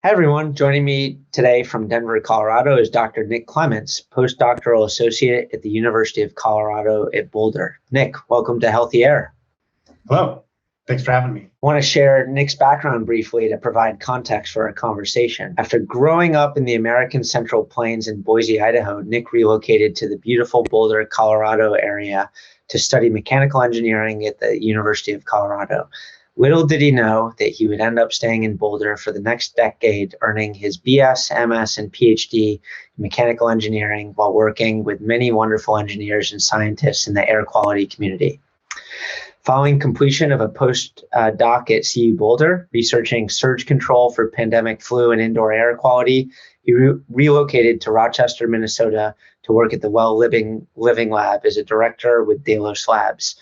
Hi, everyone. Joining me today from Denver, Colorado is Dr. Nick Clements, Postdoctoral Associate at the University of Colorado at Boulder. Nick, welcome to Healthy Air. Hello. Thanks for having me. I want to share Nick's background briefly to provide context for our conversation. After growing up in the American Central Plains in Boise, Idaho, Nick relocated to the beautiful Boulder, Colorado area to study mechanical engineering at the University of Colorado. Little did he know that he would end up staying in Boulder for the next decade, earning his BS, MS, and Ph.D. in mechanical engineering while working with many wonderful engineers and scientists in the air quality community. Following completion of a postdoc at CU Boulder, researching surge control for pandemic flu and indoor air quality, he relocated to Rochester, Minnesota to work at the Well Living Lab as a director with Delos Labs.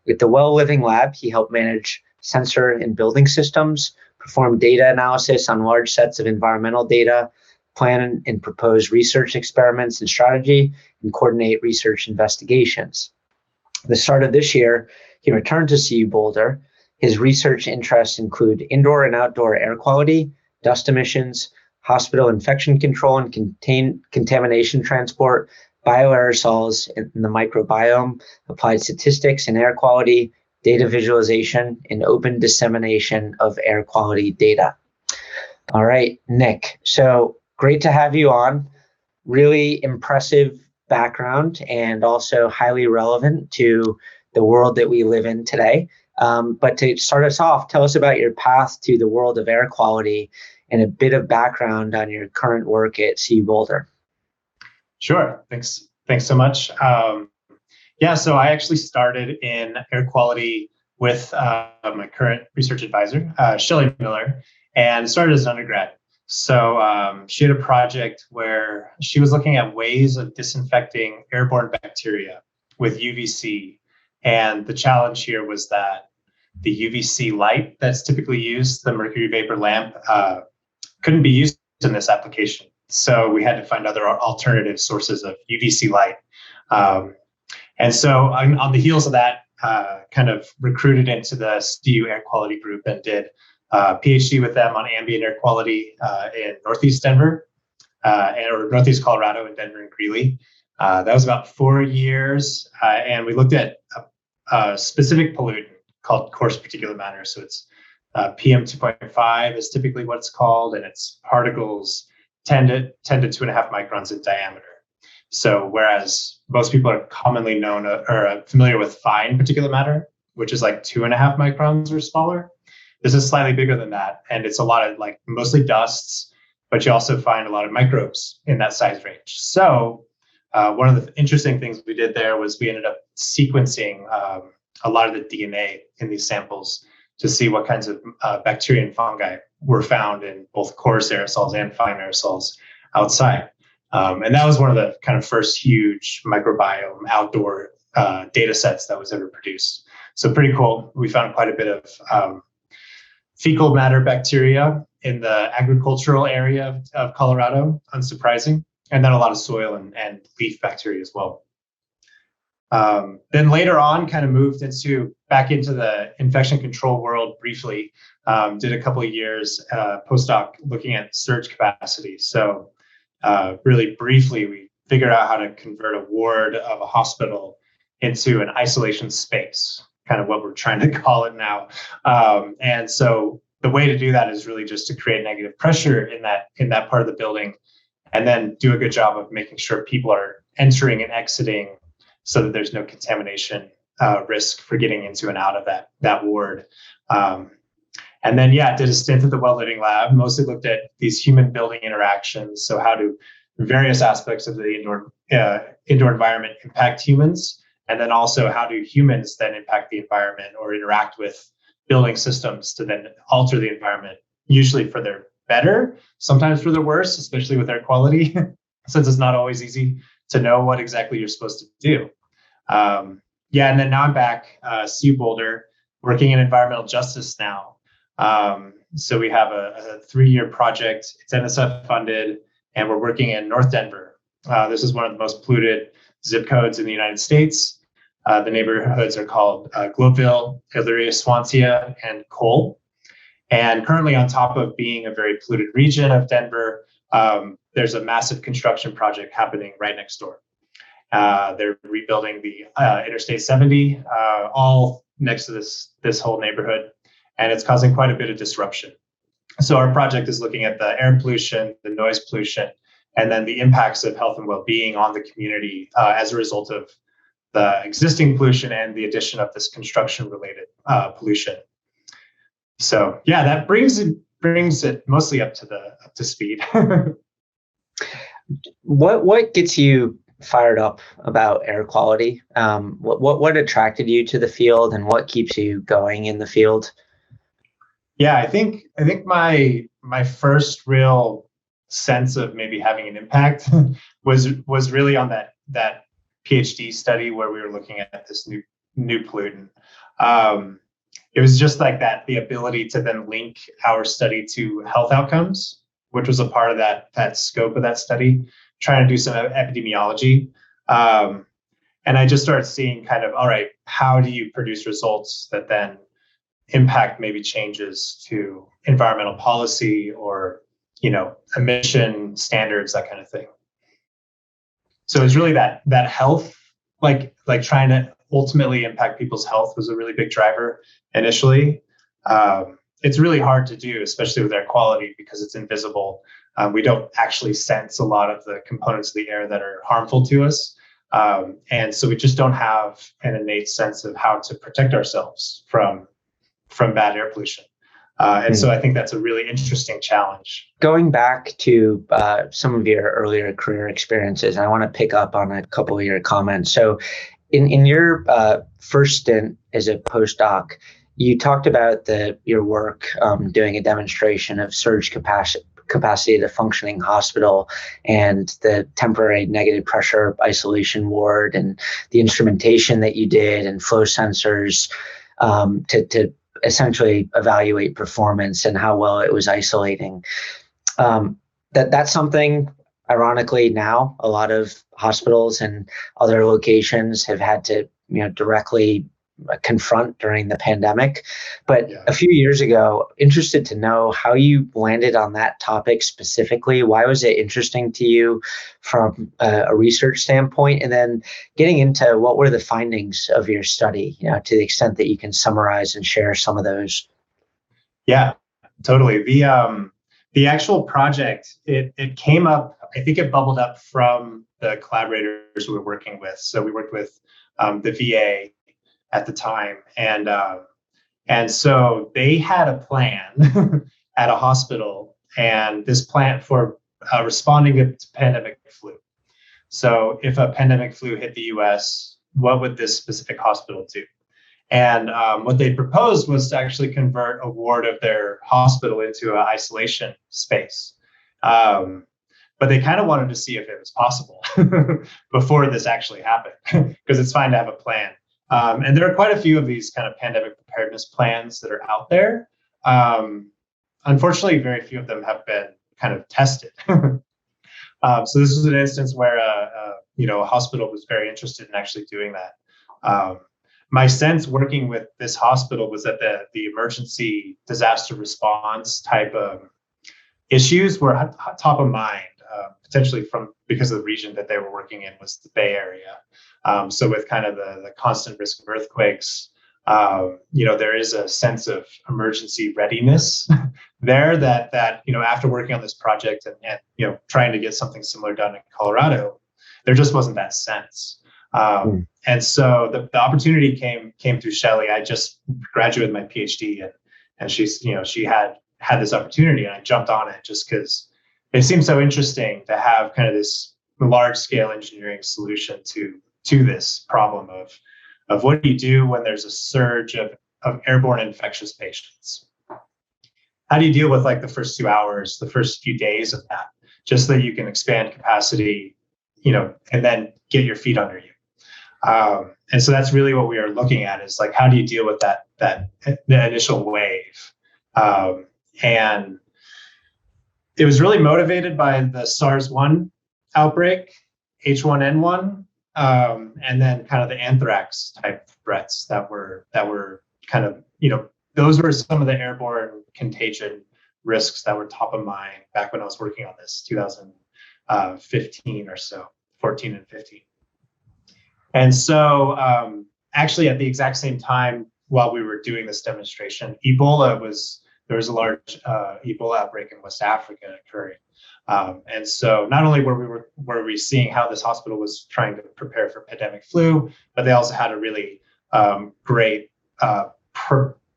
At the Well Living Lab, he helped manage sensor and building systems, perform data analysis on large sets of environmental data, plan and propose research experiments and strategy, and coordinate research investigations. At the start of this year, he returned to CU Boulder. His research interests include indoor and outdoor air quality, dust emissions, hospital infection control and contamination transport, bioaerosols in the microbiome, applied statistics and air quality, data visualization, and open dissemination of air quality data. All right, Nick, so great to have you on. Really impressive background and also highly relevant to the world that we live in today. But to start us off, tell us about your path to the world of air quality and a bit of background on your current work at CU Boulder. Sure. Thanks so much. So I actually started in air quality with my current research advisor, Shelley Miller, and started as an undergrad. So she had a project where she was looking at ways of disinfecting airborne bacteria with UVC. And the challenge here was that the UVC light that's typically used, the mercury vapor lamp, couldn't be used in this application. So we had to find other alternative sources of UVC light. And so on the heels of that, kind of recruited into the CU air quality group and did a Ph.D. with them on ambient air quality in Northeast Denver, or Northeast Colorado in Denver and Greeley. That was about 4 years. And we looked at a specific pollutant called coarse particulate matter. So it's PM 2.5 is typically what it's called, and it's particles 10 to 2.5 microns in diameter. So whereas most people are commonly known or familiar with fine particulate matter, which is like 2.5 microns or smaller, this is slightly bigger than that. And it's a lot of mostly dusts, but you also find a lot of microbes in that size range. So one of the interesting things we did there was we ended up sequencing a lot of the DNA in these samples to see what kinds of bacteria and fungi were found in both coarse aerosols and fine aerosols outside. And that was one of the kind of first huge microbiome outdoor data sets that was ever produced. So pretty cool. We found quite a bit of fecal matter bacteria in the agricultural area of Colorado, unsurprising, and then a lot of soil and leaf bacteria as well. Then later on, kind of moved back into the infection control world briefly. Did a couple of years postdoc looking at surge capacity. So really briefly, we figured out how to convert a ward of a hospital into an isolation space, kind of what we're trying to call it now. And so the way to do that is really just to create negative pressure in that part of the building, and then do a good job of making sure people are entering and exiting so that there's no contamination risk for getting into and out of that ward. And then, did a stint at the Well Living Lab, mostly looked at these human-building interactions. So how do various aspects of the indoor environment impact humans? And then also how do humans then impact the environment or interact with building systems to then alter the environment, usually for their better, sometimes for their worse, especially with air quality, since it's not always easy to know what exactly you're supposed to do. And then now I'm back, CU Boulder, working in environmental justice now. So we have a 3-year project. It's NSF funded, and we're working in North Denver. This is one of the most polluted zip codes in the United States. The neighborhoods are called Globeville, Elyria, Swansea, and Cole. And currently, on top of being a very polluted region of Denver, there's a massive construction project happening right next door. They're rebuilding the Interstate 70, all next to this whole neighborhood, and it's causing quite a bit of disruption. So our project is looking at the air pollution, the noise pollution, and then the impacts of health and well-being on the community as a result of the existing pollution and the addition of this construction-related pollution. So yeah, that brings it mostly up to speed. What gets you fired up about air quality? What attracted you to the field, and what keeps you going in the field? Yeah, I think my first real sense of maybe having an impact was really on that Ph.D. study where we were looking at this new pollutant. It was just like that, the ability to then link our study to health outcomes, which was a part of that scope of that study, trying to do some epidemiology. And I just started seeing kind of, all right, how do you produce results that then impact maybe changes to environmental policy or, emission standards, that kind of thing. So it's really that health, like trying to ultimately impact people's health was a really big driver initially. It's really hard to do, especially with air quality, because it's invisible. We don't actually sense a lot of the components of the air that are harmful to us. And so we just don't have an innate sense of how to protect ourselves from bad air pollution. And so I think that's a really interesting challenge. Going back to some of your earlier career experiences, and I want to pick up on a couple of your comments. So in your first stint as a postdoc, you talked about your work doing a demonstration of surge capacity at a functioning hospital and the temporary negative pressure isolation ward and the instrumentation that you did and flow sensors to essentially evaluate performance and how well it was isolating. That's something, ironically, now a lot of hospitals and other locations have had to directly confront during the pandemic. But a few years ago, interested to know how you landed on that topic specifically. Why was it interesting to you from a research standpoint? And then getting into what were the findings of your study, to the extent that you can summarize and share some of those. Yeah, totally. The actual project, it came up, I think it bubbled up from the collaborators we were working with. So we worked with the VA at the time, and so they had a plan at a hospital, and this plan for responding to pandemic flu. So if a pandemic flu hit the U.S., what would this specific hospital do? And what they proposed was to actually convert a ward of their hospital into an isolation space. But they kind of wanted to see if it was possible before this actually happened, because it's fine to have a plan. And there are quite a few of these kind of pandemic preparedness plans that are out there. Unfortunately, very few of them have been kind of tested. So this was an instance where a hospital was very interested in actually doing that. My sense working with this hospital was that the emergency disaster response type of issues were top of mind, potentially because of the region that they were working in was the Bay Area. So with kind of the constant risk of earthquakes, there is a sense of emergency readiness there that after working on this project and trying to get something similar done in Colorado, there just wasn't that sense. And so the opportunity came through Shelley. I just graduated my PhD and she's, she had this opportunity, and I jumped on it just because it seemed so interesting to have kind of this large scale engineering solution to this problem of what do you do when there's a surge of airborne infectious patients? How do you deal with like the first 2 hours, the first few days of that, just so that you can expand capacity, and then get your feet under you? And so that's really what we are looking at, is like, how do you deal with the initial wave? And it was really motivated by the SARS-1 outbreak, H1N1, and then kind of the anthrax type threats that were kind of, those were some of the airborne contagion risks that were top of mind back when I was working on this, 2015 or so, 14 and 15. And so actually at the exact same time while we were doing this demonstration, there was a large Ebola outbreak in West Africa occurring. And so not only were we seeing how this hospital was trying to prepare for pandemic flu, but they also had a really great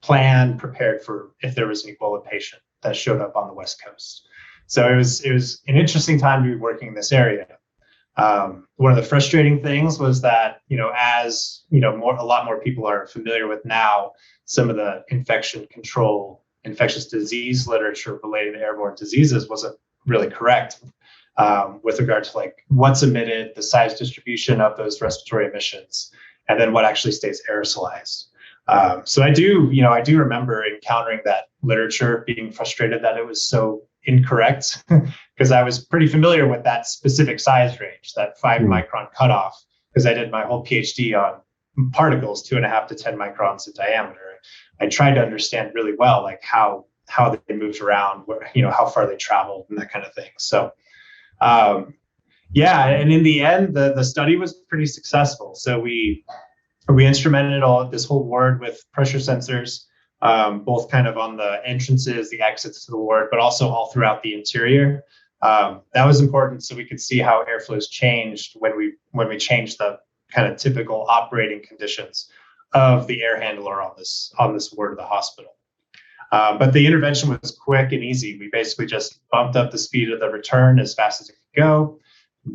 plan prepared for if there was an Ebola patient that showed up on the West Coast. So it was an interesting time to be working in this area. One of the frustrating things was that, as a lot more people are familiar with now, some of the infection control, infectious disease literature related to airborne diseases wasn't really correct with regard to like what's emitted, the size distribution of those respiratory emissions, and then what actually stays aerosolized. So I do remember encountering that literature, being frustrated that it was so incorrect because I was pretty familiar with that specific size range, that 5 micron cutoff, because I did my whole PhD on particles 2.5 to 10 microns in diameter. I tried to understand really well, like how they moved around, how far they traveled and that kind of thing. So, and in the end, the study was pretty successful. So we instrumented this whole ward with pressure sensors, both kind of on the entrances, the exits to the ward, but also all throughout the interior. That was important so we could see how airflows changed when we changed the kind of typical operating conditions of the air handler on this ward of the hospital. But the intervention was quick and easy. We basically just bumped up the speed of the return as fast as it could go,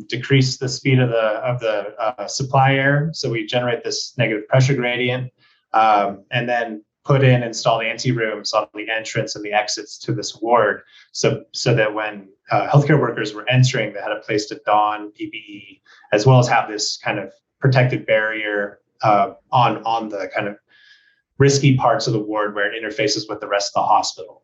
decreased the speed of the supply air, so we generate this negative pressure gradient, and then installed anti-rooms on the entrance and the exits to this ward, so that when healthcare workers were entering, they had a place to don PPE, as well as have this kind of protected barrier on the kind of risky parts of the ward where it interfaces with the rest of the hospital.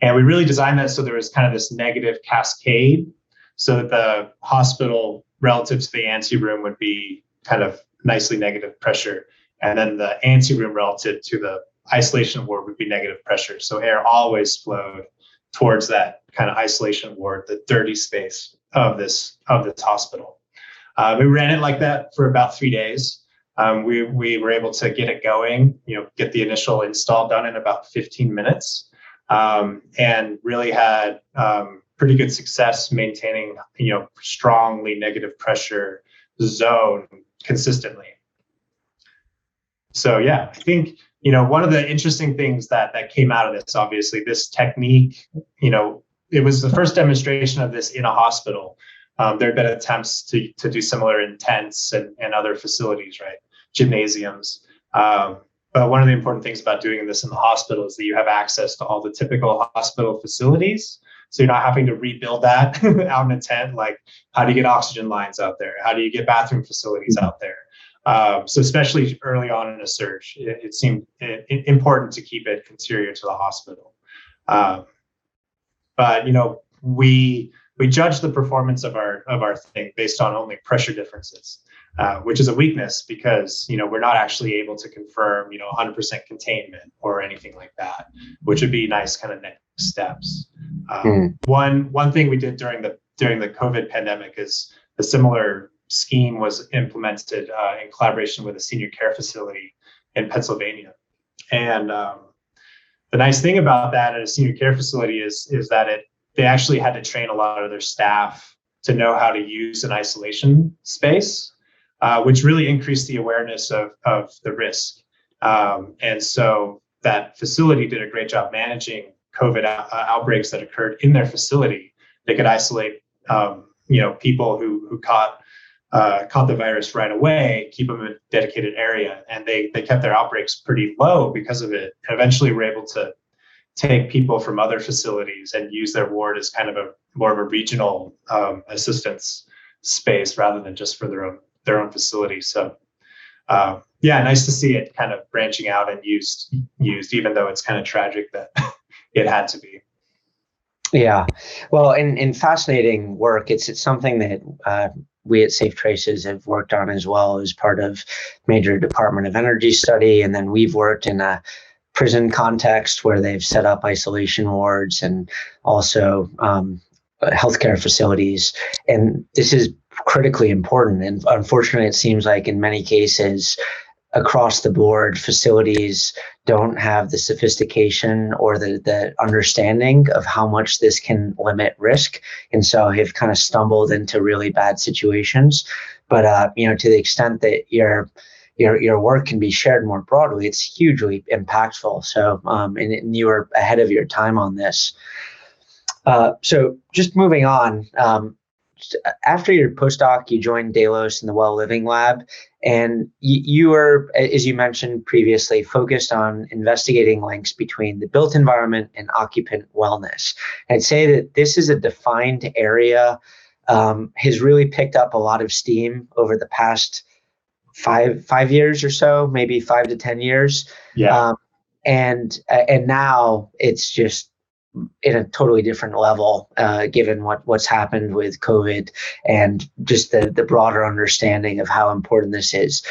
And we really designed that so there was kind of this negative cascade, so that the hospital relative to the anteroom would be kind of nicely negative pressure, and then the anteroom relative to the isolation ward would be negative pressure. So air always flowed towards that kind of isolation ward, the dirty space of this hospital. We ran it like that for about 3 days. We were able to get it going, get the initial install done in about 15 minutes, and really had pretty good success maintaining, strongly negative pressure zone consistently. So yeah, I think, one of the interesting things that came out of this, obviously, this technique, it was the first demonstration of this in a hospital. There had been attempts to do similar in tents and other facilities, right? Gymnasiums. But one of the important things about doing this in the hospital is that you have access to all the typical hospital facilities. So you're not having to rebuild that out in a tent. Like, how do you get oxygen lines out there? How do you get bathroom facilities out there? So especially early on in a surge, it seemed important to keep it interior to the hospital. But we judge the performance of our thing based on only pressure differences, which is a weakness because we're not actually able to confirm 100% containment or anything like that, which would be nice kind of next steps. One thing we did during the COVID pandemic is a similar scheme was implemented in collaboration with a senior care facility in Pennsylvania. And the nice thing about that at a senior care facility is that they actually had to train a lot of their staff to know how to use an isolation space, which really increased the awareness of the risk. And so that facility did a great job managing COVID outbreaks that occurred in their facility. They could isolate, people who caught the virus right away, keep them in a dedicated area, and they kept their outbreaks pretty low because of it. And eventually were able to take people from other facilities and use their ward as kind of more of a regional assistance space rather than just for their own facility. So nice to see it kind of branching out and used, even though it's kind of tragic that it had to be. Yeah, well, in fascinating work. It's something that we at Safe Traces have worked on as well as part of major Department of Energy study. And then we've worked in a prison context where they've set up isolation wards and also healthcare facilities. And this is critically important. And unfortunately, it seems like in many cases across the board, facilities don't have the sophistication or the understanding of how much this can limit risk. And so have kind of stumbled into really bad situations. But, to the extent that your work can be shared more broadly, it's hugely impactful. So, and you were ahead of your time on this. So just moving on, after your postdoc, you joined Delos in the Well Living Lab, and you were, as you mentioned previously, focused on investigating links between the built environment and occupant wellness. I'd say that this is a defined area, has really picked up a lot of steam over the past five years or so, maybe 5 to 10 years. Yeah. And now it's just in a totally different level, given what's happened with COVID and just the broader understanding of how important this is.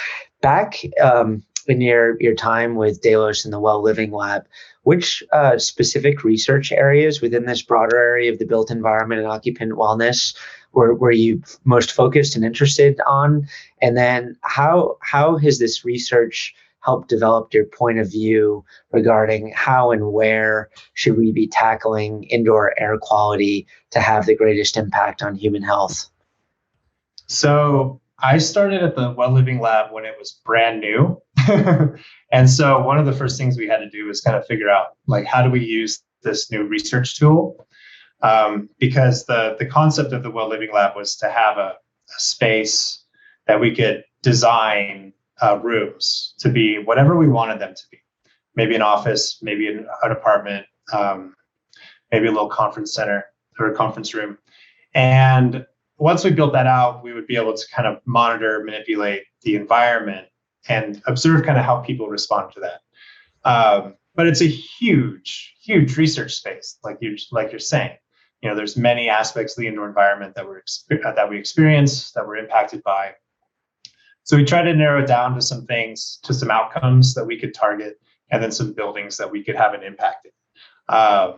Back in your time with Delos in the Well Living Lab, which specific research areas within this broader area of the built environment and occupant wellness were you most focused and interested on? And then how has this research help develop your point of view regarding how and where should we be tackling indoor air quality to have the greatest impact on human health? So I started at the Well Living Lab when it was brand new. And so one of the first things we had to do was kind of figure out, like, how do we use this new research tool? Because the concept of the Well Living Lab was to have a space that we could design rooms to be whatever we wanted them to be. Maybe an office, maybe an apartment, maybe a little conference center or a conference room. And once we built that out, we would be able to kind of monitor, manipulate the environment and observe kind of how people respond to that. But it's a huge, huge research space, like you're saying. There's many aspects of the indoor environment that we experience, that we're impacted by. So we try to narrow it down to some things, to some outcomes that we could target, and then some buildings that we could have an impact in.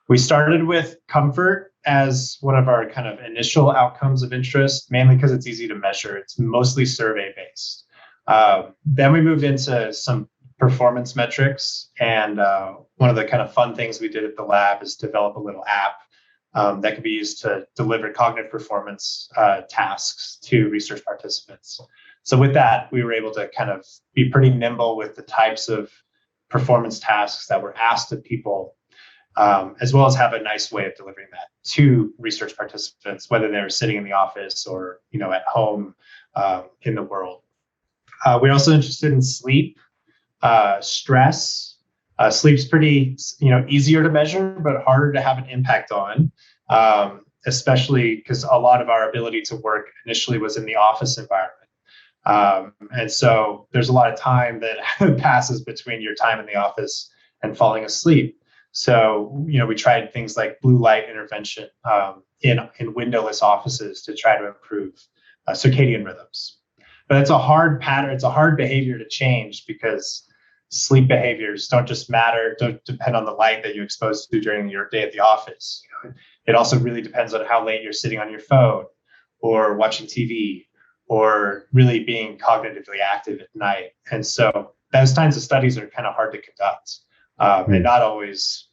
We started with comfort as one of our kind of initial outcomes of interest, mainly because it's easy to measure. It's mostly survey-based. Then we moved into some performance metrics, and one of the kind of fun things we did at the lab is develop a little app that could be used to deliver cognitive performance tasks to research participants. So with that, we were able to kind of be pretty nimble with the types of performance tasks that were asked of people, as well as have a nice way of delivering that to research participants, whether they're sitting in the office or at home in the world. We're also interested in sleep, stress. Sleep's pretty, easier to measure, but harder to have an impact on, especially because a lot of our ability to work initially was in the office environment. And so there's a lot of time that passes between your time in the office and falling asleep. So, we tried things like blue light intervention in windowless offices to try to improve circadian rhythms. But it's a hard pattern. It's a hard behavior to change because sleep behaviors don't depend on the light that you expose to during your day at the office. It also really depends on how late you're sitting on your phone or watching TV or really being cognitively active at night. And so those kinds of studies are kind of hard to conduct and not always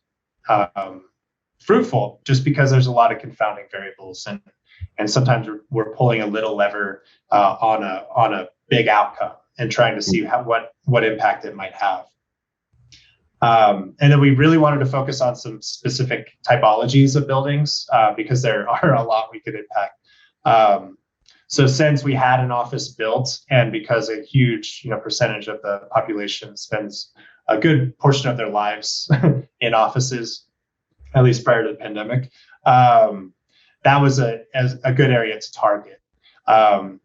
fruitful, just because there's a lot of confounding variables. And sometimes we're pulling a little lever on a big outcome and trying to see what impact it might have. And then we really wanted to focus on some specific typologies of buildings because there are a lot we could impact. So since we had an office built, and because a huge percentage of the population spends a good portion of their lives in offices, at least prior to the pandemic, that was a good area to target.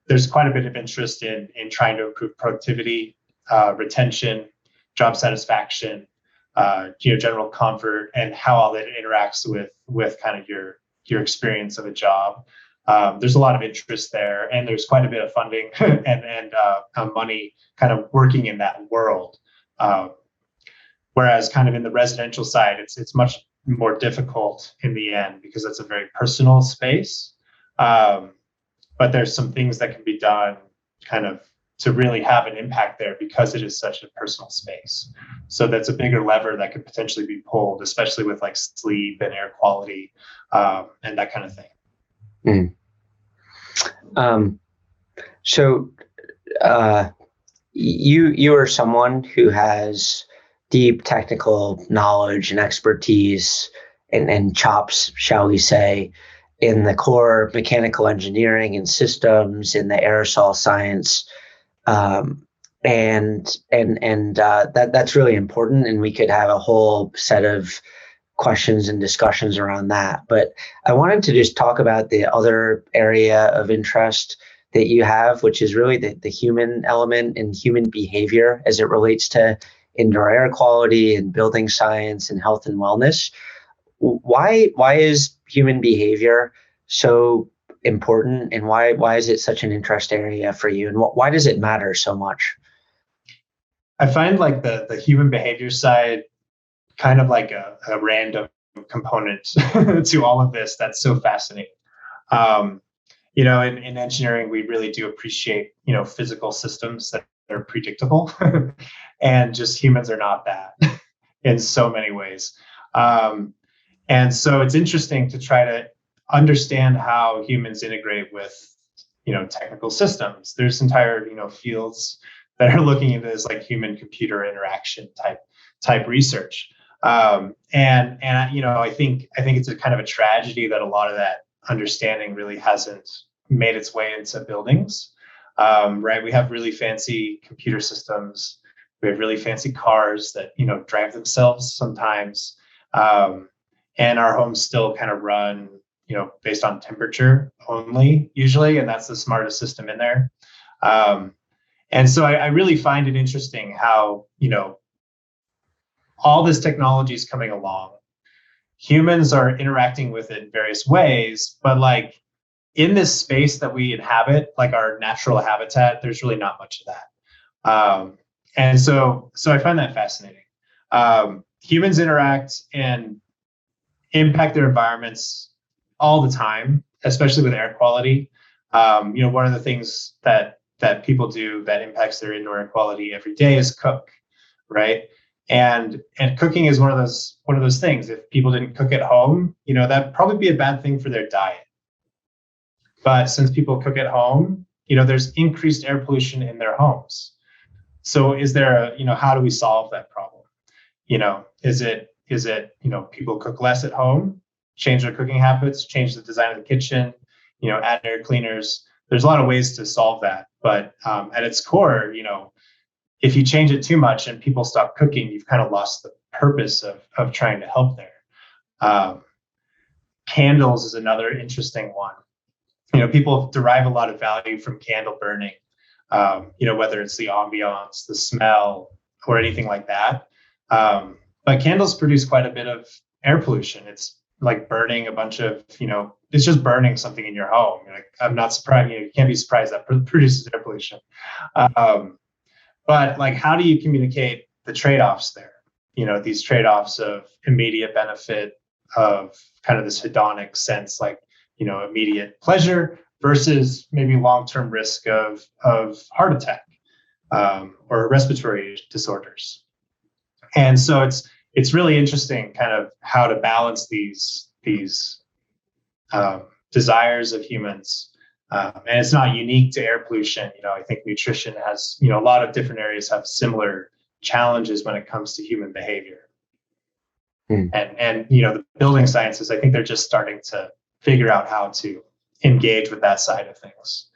There's quite a bit of interest in trying to improve productivity, retention, job satisfaction, general comfort, and how all that interacts with kind of your experience of a job. There's a lot of interest there, and there's quite a bit of funding and money kind of working in that world. Whereas kind of in the residential side, it's much more difficult in the end because it's a very personal space. But there's some things that can be done kind of to really have an impact there because it is such a personal space. So that's a bigger lever that could potentially be pulled, especially with like sleep and air quality and that kind of thing. So you are someone who has deep technical knowledge and expertise and chops, shall we say, in the core mechanical engineering and systems, in the aerosol science, that's really important. And we could have a whole set of questions and discussions around that. But I wanted to just talk about the other area of interest that you have, which is really the human element and human behavior as it relates to indoor air quality and building science and health and wellness. Why is human behavior so important, and why is it such an interest area for you, and why does it matter so much? I find like the human behavior side kind of like a random component to all of this that's so fascinating. In engineering, we really do appreciate, physical systems that are predictable and just humans are not that in so many ways. And so it's interesting to try to understand how humans integrate with, technical systems. There's entire, fields that are looking into this like human computer interaction type research. I think it's a kind of a tragedy that a lot of that understanding really hasn't made its way into buildings. Right? We have really fancy computer systems. We have really fancy cars that, drive themselves sometimes. And our homes still kind of run, based on temperature only usually, and that's the smartest system in there. And so I really find it interesting how, all this technology is coming along. Humans are interacting with it in various ways, but like in this space that we inhabit, like our natural habitat, there's really not much of that. And so I find that fascinating. Humans interact and impact their environments all the time, especially with air quality. One of the things that people do that impacts their indoor air quality every day is cook, right? And cooking is one of those things. If people didn't cook at home, that'd probably be a bad thing for their diet. But since people cook at home, there's increased air pollution in their homes. So is there how do we solve that problem? Is it people cook less at home, change their cooking habits, change the design of the kitchen, add air cleaners. There's a lot of ways to solve that. But at its core, if you change it too much and people stop cooking, you've kind of lost the purpose of trying to help there. Candles is another interesting one. People derive a lot of value from candle burning, whether it's the ambiance, the smell, or anything like that. But candles produce quite a bit of air pollution. It's like burning a bunch of, it's just burning something in your home. I'm not surprised, you can't be surprised that produces air pollution. But like, how do you communicate the trade-offs there? These trade-offs of immediate benefit of kind of this hedonic sense, like, immediate pleasure versus maybe long-term risk of heart attack or respiratory disorders. And so it's really interesting kind of how to balance these desires of humans. And it's not unique to air pollution. I think nutrition has, a lot of different areas have similar challenges when it comes to human behavior. And the building sciences, I think they're just starting to figure out how to engage with that side of things.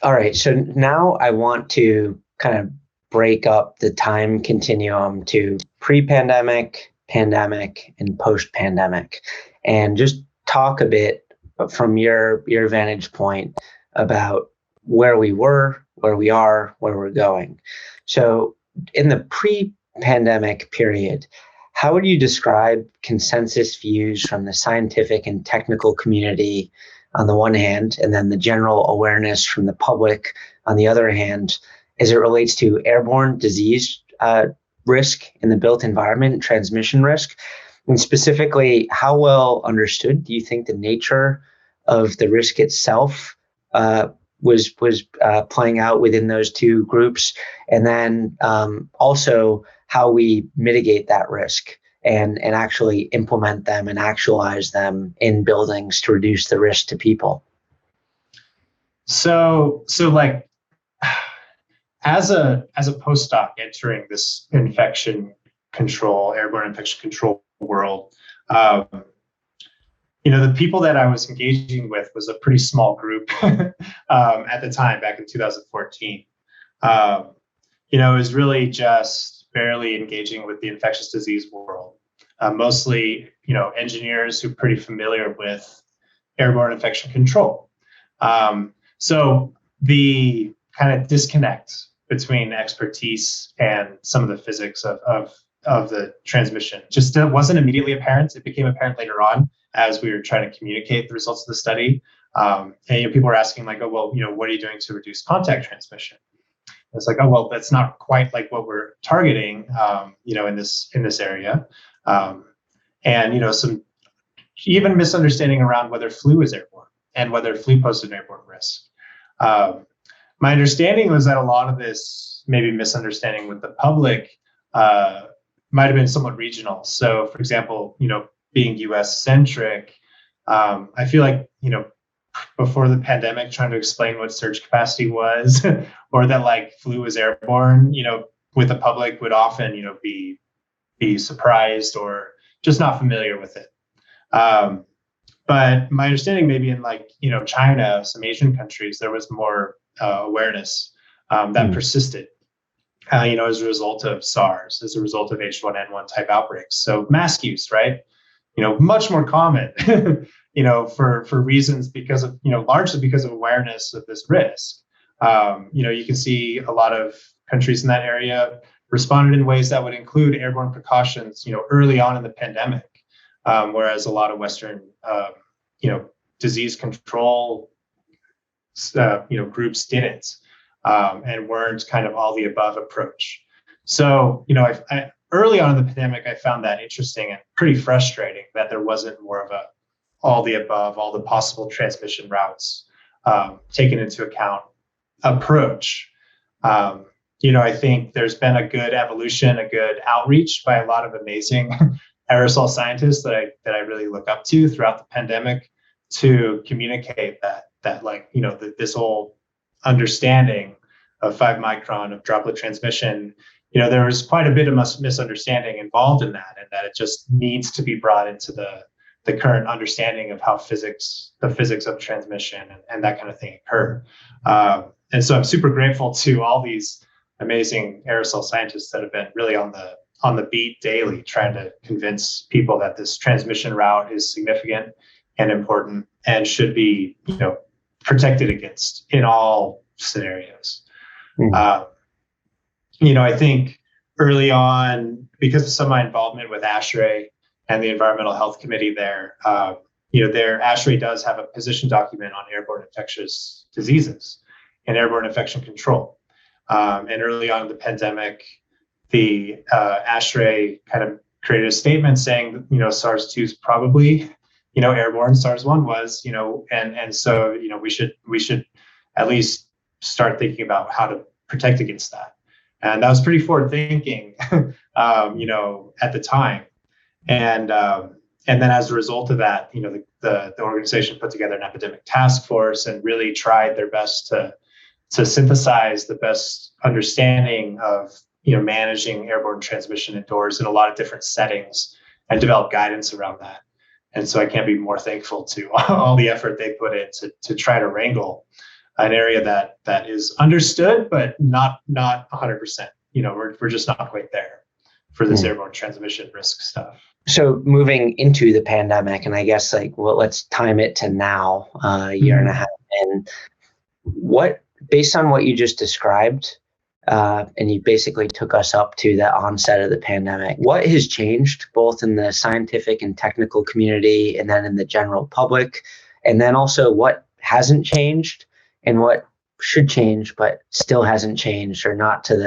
All right. So now I want to kind of break up the time continuum to pre-pandemic, pandemic, and post-pandemic, and just talk a bit from your vantage point about where we were, where we are, where we're going. So in the pre-pandemic period, how would you describe consensus views from the scientific and technical community on the one hand, and then the general awareness from the public on the other hand, as it relates to airborne disease risk in the built environment, transmission risk, and specifically, how well understood do you think the nature of the risk itself was playing out within those two groups, and then also how we mitigate that risk and actually implement them and actualize them in buildings to reduce the risk to people? So like, as a postdoc entering this airborne infection control world, the people that I was engaging with was a pretty small group at the time, back in 2014. It was really just barely engaging with the infectious disease world. Mostly, engineers who are pretty familiar with airborne infection control. So the kind of disconnect between expertise and some of the physics of the transmission just wasn't immediately apparent. It became apparent later on as we were trying to communicate the results of the study. And people were asking like, oh, well, what are you doing to reduce contact transmission? And it's like, oh, well, that's not quite like what we're targeting, in this area. And, some even misunderstanding around whether flu is airborne and whether flu posed an airborne risk. My understanding was that a lot of this maybe misunderstanding with the public might have been somewhat regional. So, for example, being US centric, I feel like, before the pandemic, trying to explain what surge capacity was or that like flu was airborne, with the public would often, be surprised or just not familiar with it. But my understanding, maybe in like, China, some Asian countries, there was more awareness that persisted, as a result of SARS, as a result of H1N1 type outbreaks. So mask use, right? Much more common, for reasons because of, largely because of awareness of this risk. You can see a lot of countries in that area responded in ways that would include airborne precautions, early on in the pandemic, whereas a lot of Western, disease control, groups didn't, and weren't kind of all the above approach. So, I early on in the pandemic, I found that interesting and pretty frustrating that there wasn't more of a all the above, all the possible transmission routes taken into account approach. I think there's been a good evolution, a good outreach by a lot of amazing aerosol scientists that I really look up to throughout the pandemic to communicate that like, this whole understanding of 5 micron of droplet transmission, there was quite a bit of misunderstanding involved in that, and that it just needs to be brought into the current understanding of how the physics of transmission and that kind of thing occur. And so I'm super grateful to all these amazing aerosol scientists that have been really on the beat daily, trying to convince people that this transmission route is significant and important and should be, protected against in all scenarios. I think early on, because of some of my involvement with ASHRAE and the Environmental Health Committee there, their ASHRAE does have a position document on airborne infectious diseases and airborne infection control. And early on in the pandemic, the ASHRAE kind of created a statement saying, SARS-2 is probably, airborne. SARS-1 was, and so, we should at least start thinking about how to protect against that. And that was pretty forward thinking, at the time. And then as a result of that, the organization put together an epidemic task force and really tried their best to synthesize the best understanding of, managing airborne transmission indoors in a lot of different settings and develop guidance around that. And so I can't be more thankful to all the effort they put in to try to wrangle an area that is understood, but not 100%. We're just not quite there for this airborne transmission risk stuff. So moving into the pandemic, and I guess let's time it to now, a year and a half. And based on what you just described, and you basically took us up to the onset of the pandemic, what has changed both in the scientific and technical community and then in the general public? And then also what hasn't changed and what should change, but still hasn't changed, or not to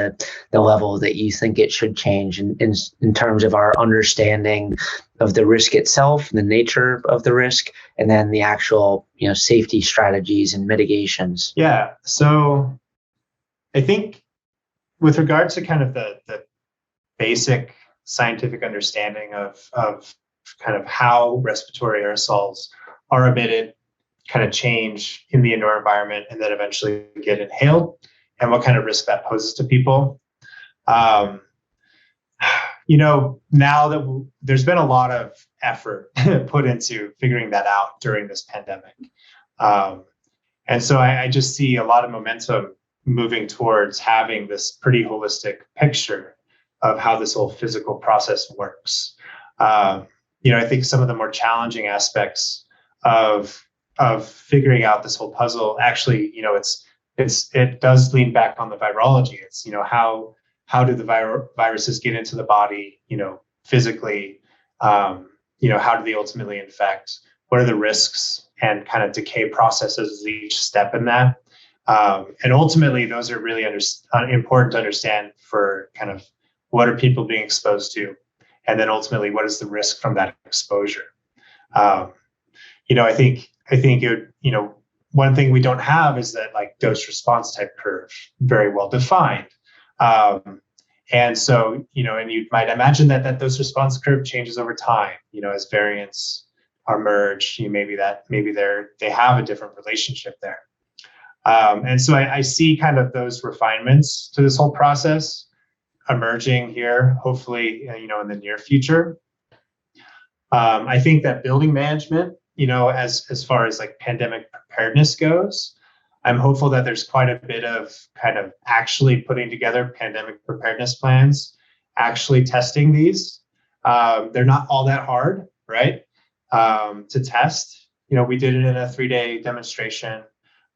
the level that you think it should change in terms of our understanding of the risk itself, the nature of the risk, and then the actual, safety strategies and mitigations? Yeah. So I think with regard to kind of the basic scientific understanding of kind of how respiratory aerosols are emitted, kind of change in the indoor environment, and then eventually get inhaled, and what kind of risk that poses to people. Now that there's been a lot of effort put into figuring that out during this pandemic. And so I just see a lot of momentum moving towards having this pretty holistic picture of how this whole physical process works. I think some of the more challenging aspects of figuring out this whole puzzle, actually, it does lean back on the virology. It's, how do the viruses get into the body, physically? How do they ultimately infect? What are the risks and kind of decay processes each step in that? And ultimately, those are really important to understand for kind of what are people being exposed to, and then ultimately, what is the risk from that exposure? I think one thing we don't have is that like dose response type curve very well defined. And so, and you might imagine that dose response curve changes over time, as variants are merged, maybe they have a different relationship there. And so I see kind of those refinements to this whole process emerging here, hopefully, in the near future. I think that building management, as far as like pandemic preparedness goes, I'm hopeful that there's quite a bit of kind of actually putting together pandemic preparedness plans, actually testing these. They're not all that hard, right? To test. We did it in a 3-day demonstration.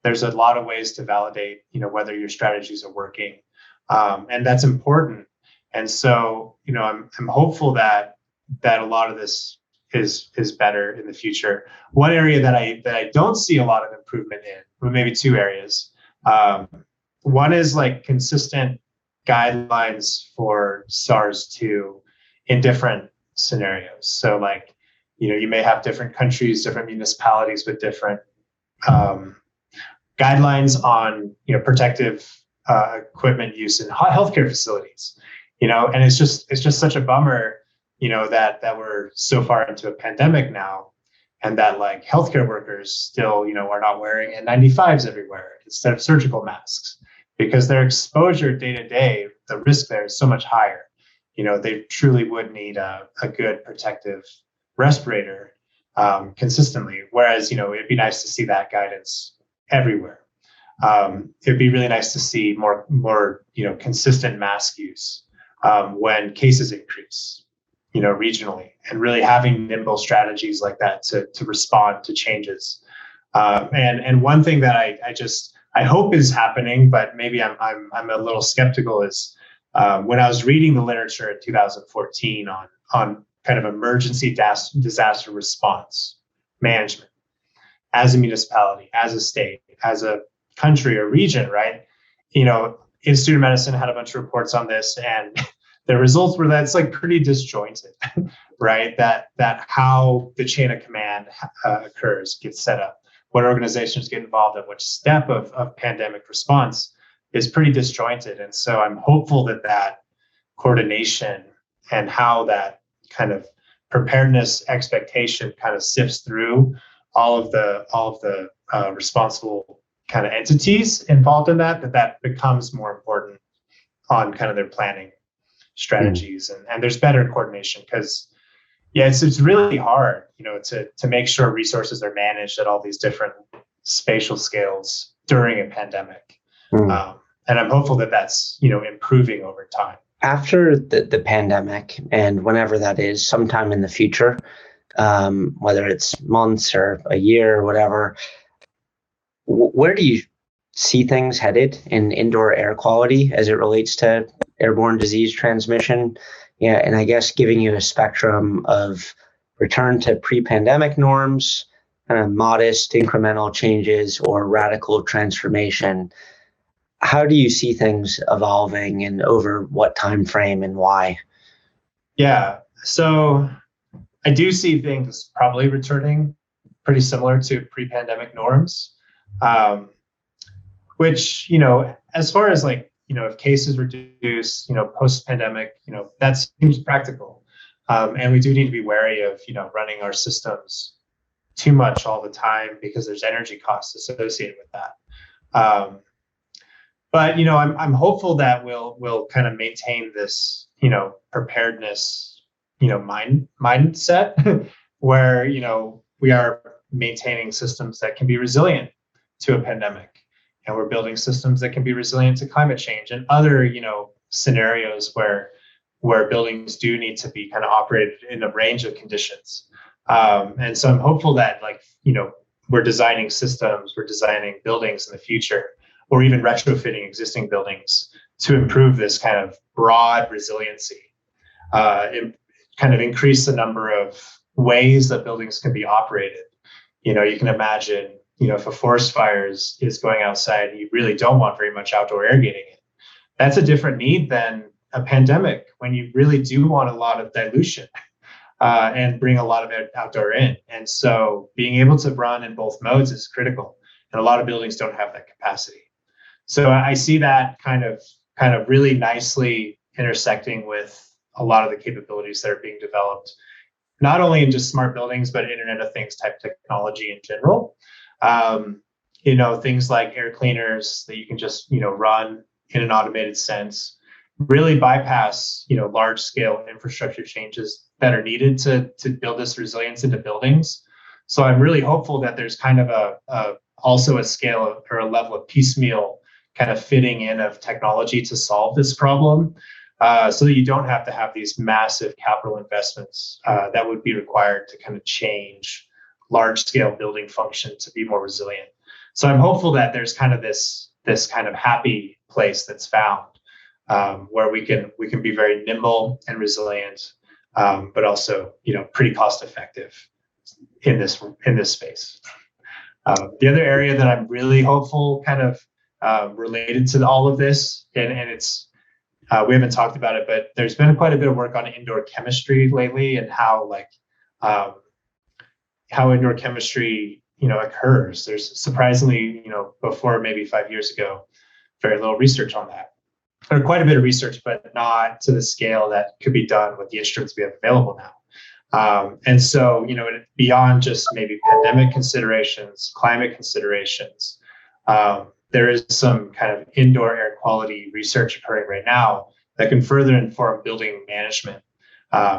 There's a lot of ways to validate, whether your strategies are working. And that's important. And so, I'm hopeful that a lot of this is better in the future. One area that I don't see a lot of improvement in, but maybe two areas. One is like consistent guidelines for SARS-2 in different scenarios. So like, you may have different countries, different municipalities with different guidelines on, protective equipment use in healthcare facilities, and it's just such a bummer, that we're so far into a pandemic now, and that like healthcare workers still, are not wearing N95s everywhere instead of surgical masks, because their exposure day to day, the risk there is so much higher. They truly would need a good protective respirator consistently. Whereas, it'd be nice to see that guidance everywhere. It'd be really nice to see more consistent mask use when cases increase, regionally, and really having nimble strategies like that to respond to changes. And one thing that I hope is happening, but maybe I'm a little skeptical, is when I was reading the literature in 2014 on kind of emergency disaster response management as a municipality, as a state, as a country or region, right? Institute of Medicine had a bunch of reports on this, and the results were that it's like pretty disjointed, right? That how the chain of command occurs, gets set up, what organizations get involved at which step of pandemic response is pretty disjointed. And so I'm hopeful that coordination and how that kind of preparedness expectation kind of sifts through all of the responsible kind of entities involved in that becomes more important on kind of their planning strategies. And there's better coordination, because it's really hard, to make sure resources are managed at all these different spatial scales during a pandemic. And I'm hopeful that that's, improving over time. After the pandemic, and whenever that is, sometime in the future, whether it's months or a year or whatever, where do you see things headed in indoor air quality as it relates to airborne disease transmission? Yeah, and I guess giving you a spectrum of return to pre-pandemic norms, kind of modest incremental changes or radical transformation. How do you see things evolving and over what time frame and why? Yeah. So I do see things probably returning pretty similar to pre-pandemic norms, um, which, as far as like, if cases reduce, post-pandemic, that seems practical. And we do need to be wary of, running our systems too much all the time because there's energy costs associated with that. But I'm hopeful that we'll kind of maintain this, preparedness, mindset where we are maintaining systems that can be resilient to a pandemic, and we're building systems that can be resilient to climate change and other scenarios where buildings do need to be kind of operated in a range of conditions. And so I'm hopeful that we're designing systems, we're designing buildings in the future, or even retrofitting existing buildings to improve this kind of broad resiliency, kind of increase the number of ways that buildings can be operated. You can imagine, if a forest fire is going outside, you really don't want very much outdoor air getting in. That's a different need than a pandemic, when you really do want a lot of dilution and bring a lot of outdoor in. And so being able to run in both modes is critical. And a lot of buildings don't have that capacity. So I see that kind of really nicely intersecting with a lot of the capabilities that are being developed, not only in just smart buildings, but Internet of Things type technology in general. Things like air cleaners that you can just, run in an automated sense, really bypass, large scale infrastructure changes that are needed to build this resilience into buildings. So I'm really hopeful that there's kind of also a scale or a level of piecemeal kind of fitting in of technology to solve this problem, so that you don't have to have these massive capital investments that would be required to kind of change large scale building function to be more resilient. So I'm hopeful that there's kind of this kind of happy place that's found, where we can be very nimble and resilient, but also pretty cost effective in this space. The other area that I'm really hopeful kind of related to all of this, and it's we haven't talked about it, but there's been quite a bit of work on indoor chemistry lately, and how indoor chemistry occurs. There's surprisingly, before maybe 5 years ago, very little research on that. Or quite a bit of research, but not to the scale that could be done with the instruments we have available now. And so, beyond just maybe pandemic considerations, climate considerations, there is some kind of indoor air quality research occurring right now that can further inform building management.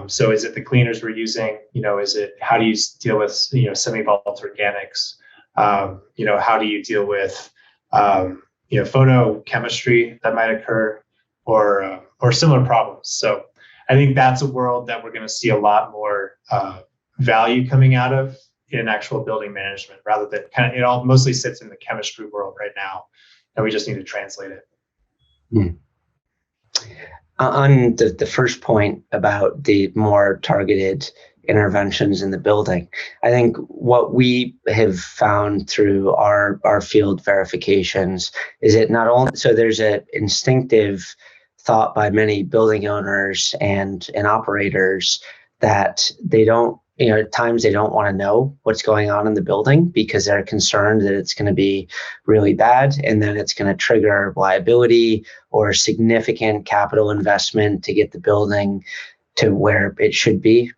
So is it the cleaners we're using? Is it, how do you deal with, semi-volatile organics? How do you deal with, photochemistry that might occur, or similar problems? So I think that's a world that we're going to see a lot more value coming out of in actual building management, rather than kind of, it all mostly sits in the chemistry world right now, and we just need to translate it. On the first point about the more targeted interventions in the building, I think what we have found through our field verifications is that not only, so there's an instinctive thought by many building owners and operators that they don't, at times they don't want to know what's going on in the building because they're concerned that it's going to be really bad, and then it's going to trigger liability or significant capital investment to get the building to where it should be.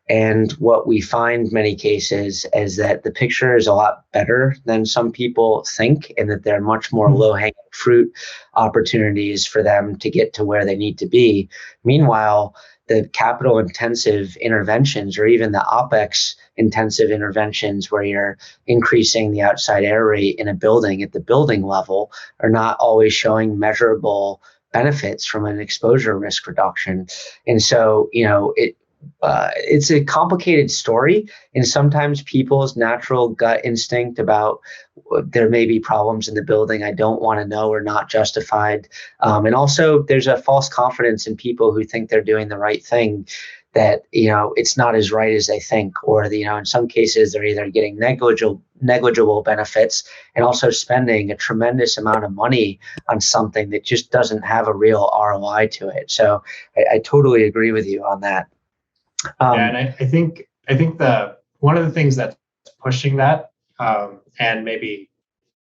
And what we find many cases is that the picture is a lot better than some people think, and that there are much more low-hanging fruit opportunities for them to get to where they need to be. Meanwhile, the capital intensive interventions, or even the OpEx intensive interventions where you're increasing the outside air rate in a building at the building level, are not always showing measurable benefits from an exposure risk reduction. And so, it's a complicated story, and sometimes people's natural gut instinct about there may be problems in the building I don't want to know are not justified. And also there's a false confidence in people who think they're doing the right thing that, it's not as right as they think, or in some cases they're either getting negligible benefits and also spending a tremendous amount of money on something that just doesn't have a real ROI to it. So I totally agree with you on that. And I think the one of the things that's pushing that, and maybe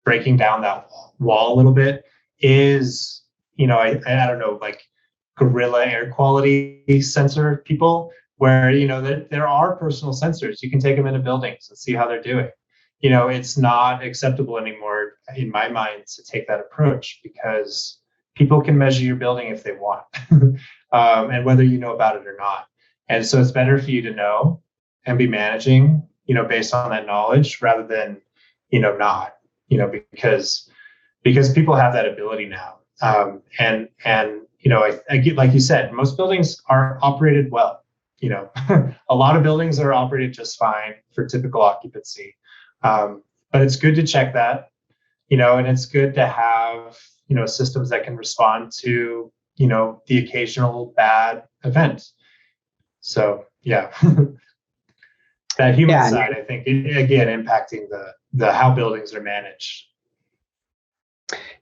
breaking down that wall a little bit is, I don't know, like guerrilla air quality sensor people, where there are personal sensors. You can take them into buildings and see how they're doing. It's not acceptable anymore in my mind to take that approach, because people can measure your building if they want, and whether you know about it or not. And so it's better for you to know and be managing, based on that knowledge, rather than, not, because people have that ability now. And I get, like you said, most buildings are operated well. A lot of buildings are operated just fine for typical occupancy. But it's good to check that, and it's good to have, systems that can respond to, the occasional bad event. So, yeah, that human side, I think, again, impacting the how buildings are managed.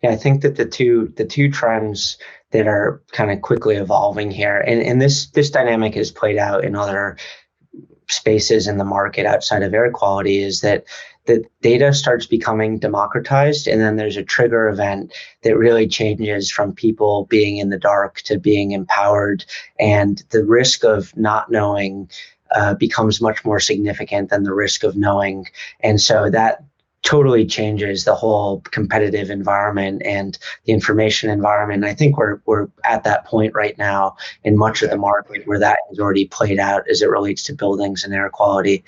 Yeah, I think that the two trends that are kind of quickly evolving here, and this dynamic has played out in other spaces in the market outside of air quality, is that the data starts becoming democratized, and then there's a trigger event that really changes from people being in the dark to being empowered, and the risk of not knowing becomes much more significant than the risk of knowing. And so that totally changes the whole competitive environment and the information environment. And I think we're at that point right now in much of the market where that has already played out as it relates to buildings and air quality.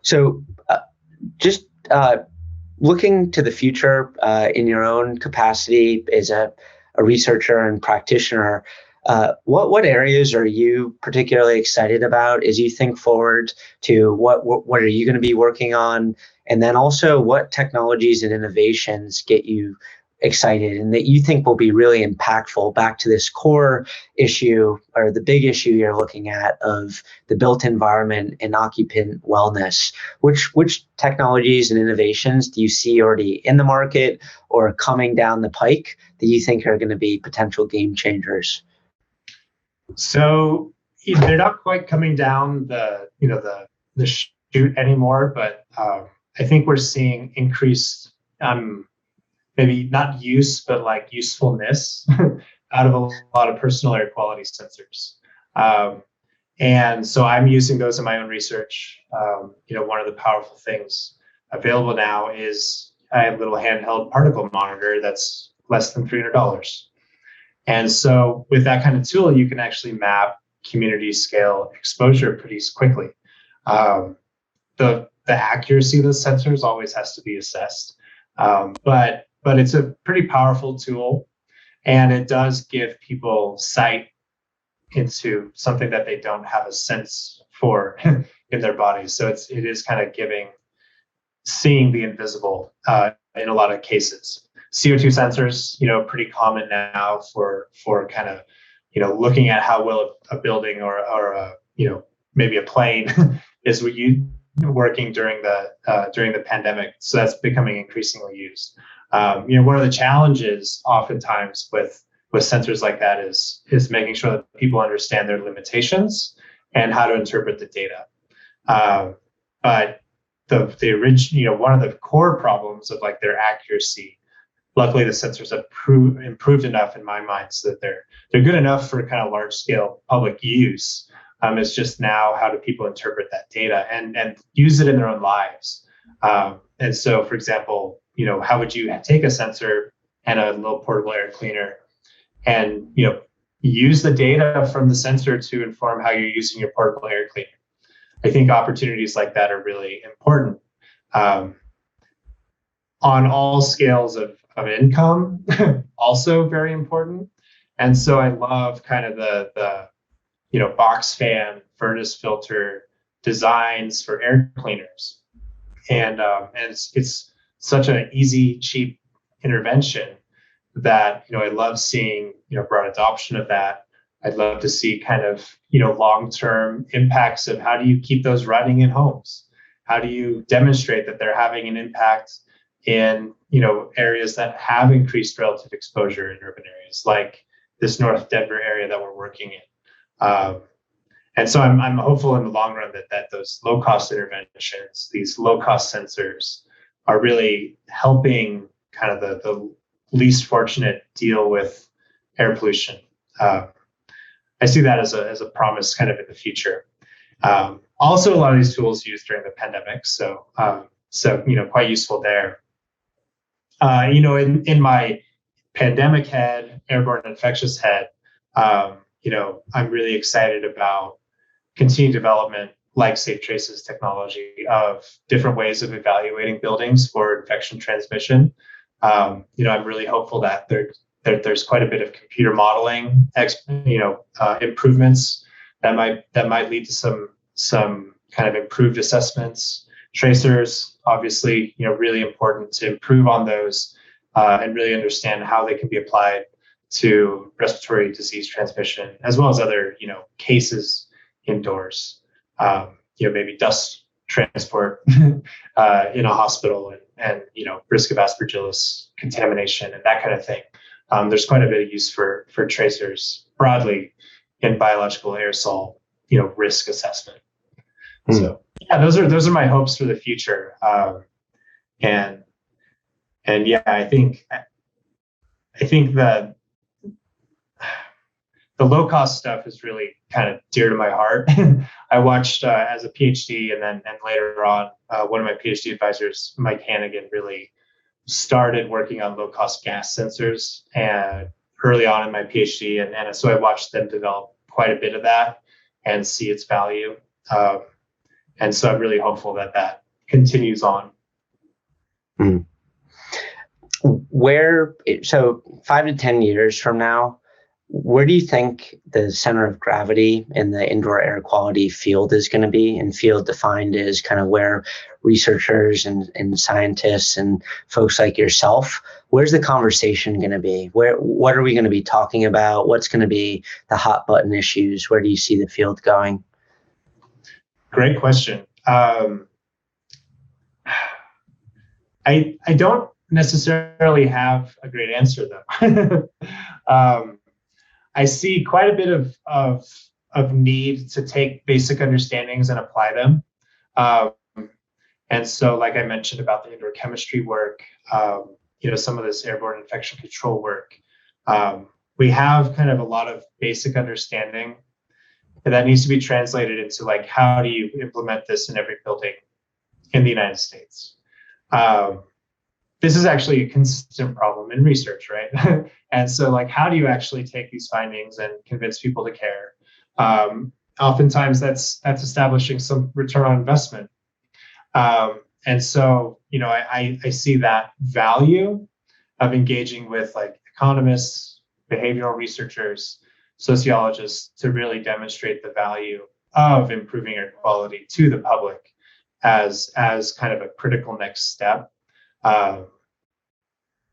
So just looking to the future in your own capacity as a researcher and practitioner, what areas are you particularly excited about as you think forward to what are you going to be working on? And then also, what technologies and innovations get you excited and that you think will be really impactful back to this core issue, or the big issue you're looking at, of the built environment and occupant wellness? Which technologies and innovations do you see already in the market or coming down the pike that you think are going to be potential game changers? So they're not quite coming down the chute anymore, but I think we're seeing increased, maybe not use, but like usefulness out of a lot of personal air quality sensors. And so I'm using those in my own research. One of the powerful things available now is a little handheld particle monitor that's less than $300. And so with that kind of tool, you can actually map community scale exposure pretty quickly. The accuracy of the sensors always has to be assessed, but it's a pretty powerful tool, and it does give people sight into something that they don't have a sense for in their bodies. So it is kind of seeing the invisible in a lot of cases. CO2 sensors, pretty common now for kind of, looking at how well a building or maybe a plane is working during the pandemic. So that's becoming increasingly used. One of the challenges oftentimes with sensors like that is making sure that people understand their limitations and how to interpret the data. But the original, one of the core problems of like their accuracy, luckily the sensors have improved enough in my mind so that they're good enough for kind of large scale public use. It's just now, how do people interpret that data and use it in their own lives? And so, for example, how would you take a sensor and a little portable air cleaner and, use the data from the sensor to inform how you're using your portable air cleaner? I think opportunities like that are really important on all scales of income, also very important. And so I love kind of the box fan, furnace filter designs for air cleaners. And it's such an easy, cheap intervention that, I love seeing, broad adoption of that. I'd love to see kind of, long-term impacts of how do you keep those running in homes? How do you demonstrate that they're having an impact in, areas that have increased relative exposure in urban areas, like this North Denver area that we're working in. And so I'm hopeful in the long run that those low-cost interventions, these low-cost sensors, are really helping kind of the least fortunate deal with air pollution. I see that as a promise kind of in the future. Also, a lot of these tools used during the pandemic, so quite useful there. In my pandemic head, airborne infectious head, I'm really excited about continued development, like Safe Traces technology, of different ways of evaluating buildings for infection transmission. I'm really hopeful that there's quite a bit of computer modeling, improvements that might lead to some kind of improved assessments. Tracers, obviously, really important to improve on those and really understand how they can be applied to respiratory disease transmission, as well as other, cases indoors. Maybe dust transport in a hospital and risk of aspergillus contamination and that kind of thing. There's quite a bit of use for tracers broadly in biological aerosol, risk assessment. So yeah, those are my hopes for the future. And yeah, I think that the low cost stuff is really kind of dear to my heart. I watched as a PhD and later on, one of my PhD advisors, Mike Hannigan, really started working on low cost gas sensors and early on in my PhD. And so I watched them develop quite a bit of that and see its value. And so I'm really hopeful that continues on. So 5 to 10 years from now, where do you think the center of gravity in the indoor air quality field is going to be? And field defined as kind of where researchers and scientists and folks like yourself, where's the conversation going to be? What are we going to be talking about? What's going to be the hot button issues? Where do you see the field going? Great question. I don't necessarily have a great answer though. I see quite a bit of need to take basic understandings and apply them. And so, like I mentioned about the indoor chemistry work, some of this airborne infection control work, we have kind of a lot of basic understanding, and that needs to be translated into like, how do you implement this in every building in the United States? This is actually a consistent problem in research, right? And so, like, how do you actually take these findings and convince people to care? Oftentimes, that's establishing some return on investment. And so, I see that value of engaging with like economists, behavioral researchers, sociologists to really demonstrate the value of improving air quality to the public as kind of a critical next step.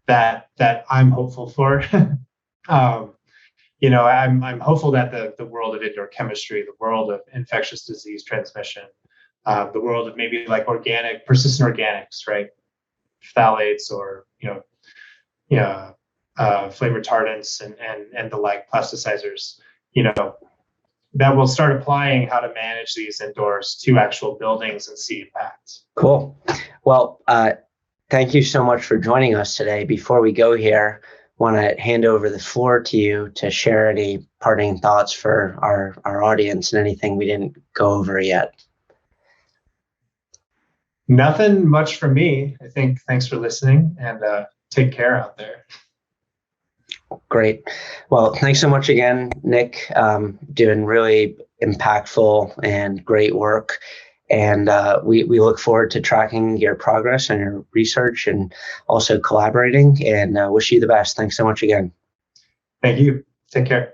That I'm hopeful for. I'm hopeful that the world of indoor chemistry, the world of infectious disease transmission, the world of maybe like persistent organics, right, phthalates or flame retardants and the like, plasticizers, that will start applying how to manage these indoors to actual buildings and see impacts. Cool. Well, thank you so much for joining us today. Before we go here, I want to hand over the floor to you to share any parting thoughts for our audience and anything we didn't go over yet. Nothing much from me. I think thanks for listening and take care out there. Great. Well, thanks so much again, Nick. Doing really impactful and great work. And we look forward to tracking your progress and your research and also collaborating, and wish you the best. Thanks so much again. Thank you. Take care.